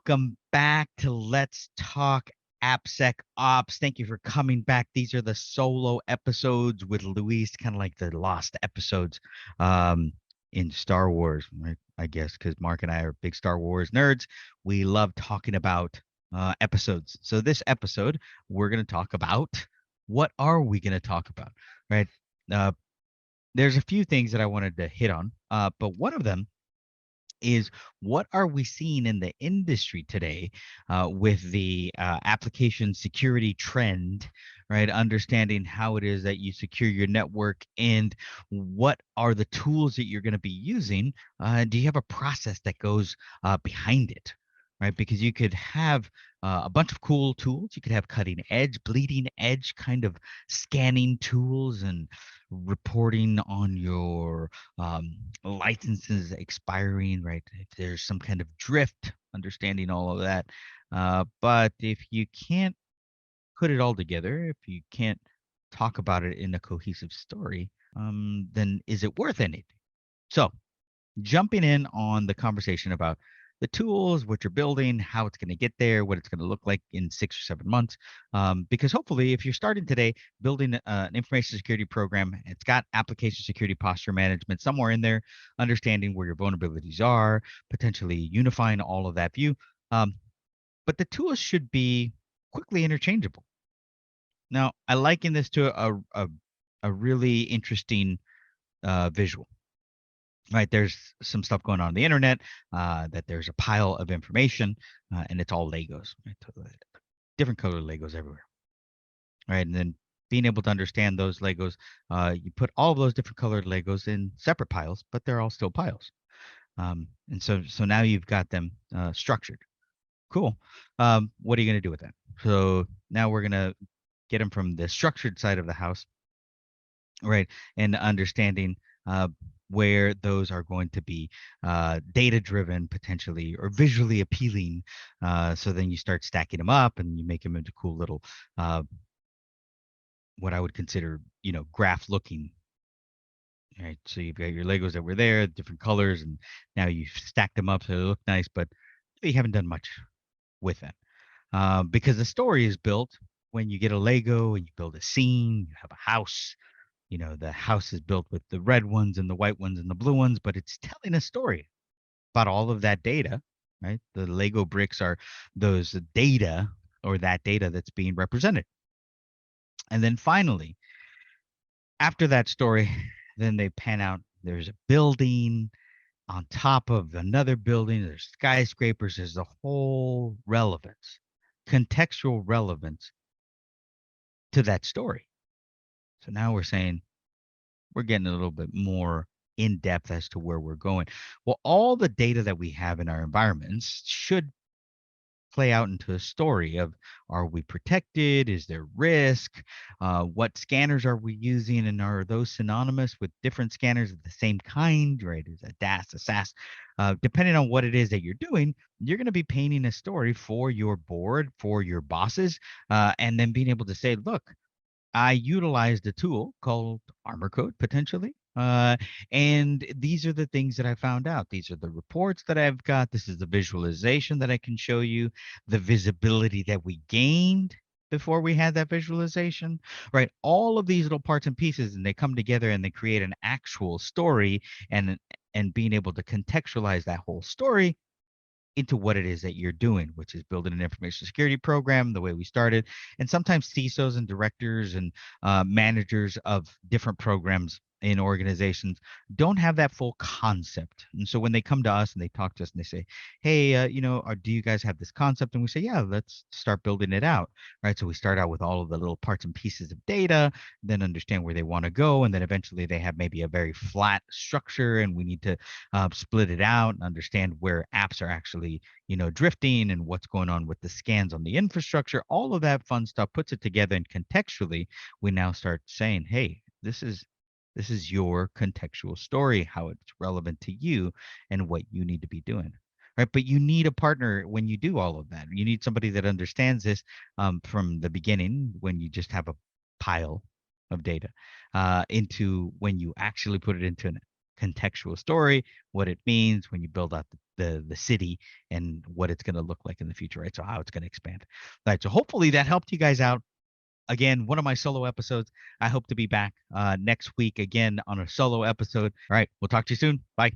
Welcome back to Let's Talk AppSecOps. Thank you for coming back. These are the solo episodes with Luis, kind of like the lost episodes in Star Wars, right? I guess because Mark and I are big Star Wars nerds. We love talking about episodes. So this episode, we're going to talk about what are we going to talk about, right? There's a few things that I wanted to hit on, but one of them is what are we seeing in the industry today with the application security trend, right? Understanding how it is that you secure your network and what are the tools that you're going to be using. Do you have a process that goes behind it, right? Because you could have a bunch of cool tools. You could have cutting edge, bleeding edge kind of scanning tools and reporting on your licenses expiring, right? If there's some kind of drift, understanding all of that. But if you can't put it all together, if you can't talk about it in a cohesive story, then is it worth anything? So jumping in on the conversation about the tools, what you're building, how it's going to get there, what it's going to look like in 6 or 7 months. Because hopefully, if you're starting today building an information security program, it's got application security posture management somewhere in there, understanding where your vulnerabilities are, potentially unifying all of that view. But the tools should be quickly interchangeable. Now, I liken this to a really interesting visual. Right, there's some stuff going on the internet, that there's a pile of information, and it's all Legos, right? Different color Legos everywhere, right? And then being able to understand those Legos, you put all of those different colored Legos in separate piles, but they're all still piles. And so now you've got them structured. Cool. What are you going to do with that? So now we're going to get them from the structured side of the house, right? And understanding where those are going to be data driven potentially or visually appealing. So then you start stacking them up and you make them into cool little what I would consider, graph looking. Right. So you've got your Legos that were there, different colors, and now you've stacked them up so they look nice, but you haven't done much with it. Because the story is built when you get a Lego and you build a scene, you have a house. The house is built with the red ones and the white ones and the blue ones, but it's telling a story about all of that data, right? The Lego bricks are those data or that data that's being represented. And then finally, after that story, then they pan out, there's a building on top of another building, there's skyscrapers, there's the whole relevance, contextual relevance to that story. So now we're saying, we're getting a little bit more in depth as to where we're going. Well, all the data that we have in our environments should play out into a story of, are we protected? Is there risk? What scanners are we using? And are those synonymous with different scanners of the same kind, right? Is a DAS, a SAS? Depending on what it is that you're doing, you're going to be painting a story for your board, for your bosses, and then being able to say, look, I utilized a tool called ArmorCode potentially. And these are the things that I found out. These are the reports that I've got. This is the visualization that I can show you, the visibility that we gained before we had that visualization, right? All of these little parts and pieces, and they come together and they create an actual story, and being able to contextualize that whole story into what it is that you're doing, which is building an information security program the way we started. And sometimes CISOs and directors and managers of different programs in organizations don't have that full concept. And so when they come to us and they talk to us and they say, hey, do you guys have this concept? And we say, yeah, let's start building it out, right? So we start out with all of the little parts and pieces of data, then understand where they want to go. And then eventually they have maybe a very flat structure and we need to split it out and understand where apps are actually, drifting and what's going on with the scans on the infrastructure. All of that fun stuff puts it together, and contextually, we now start saying, hey, this is your contextual story, how it's relevant to you and what you need to be doing. Right. But you need a partner when you do all of that. You need somebody that understands this from the beginning, when you just have a pile of data, into when you actually put it into a contextual story, what it means when you build out the city and what it's going to look like in the future, right? So how it's going to expand. All right. So hopefully that helped you guys out. Again, one of my solo episodes. I hope to be back next week again on a solo episode. All right. We'll talk to you soon. Bye.